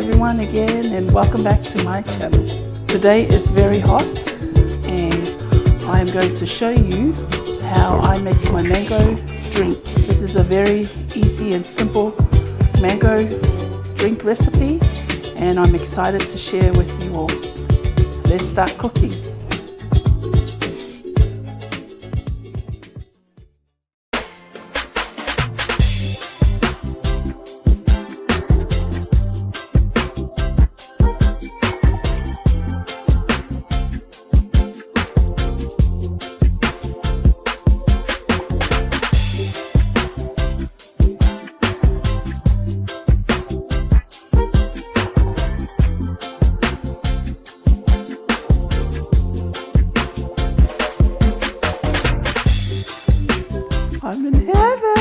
everyone again, and welcome back to my channel. Today is very hot and I am going to show you how I make my mango drink. This is a very easy and simple mango drink recipe and I'm excited to share with you all. Let's start cooking. I'm in heaven!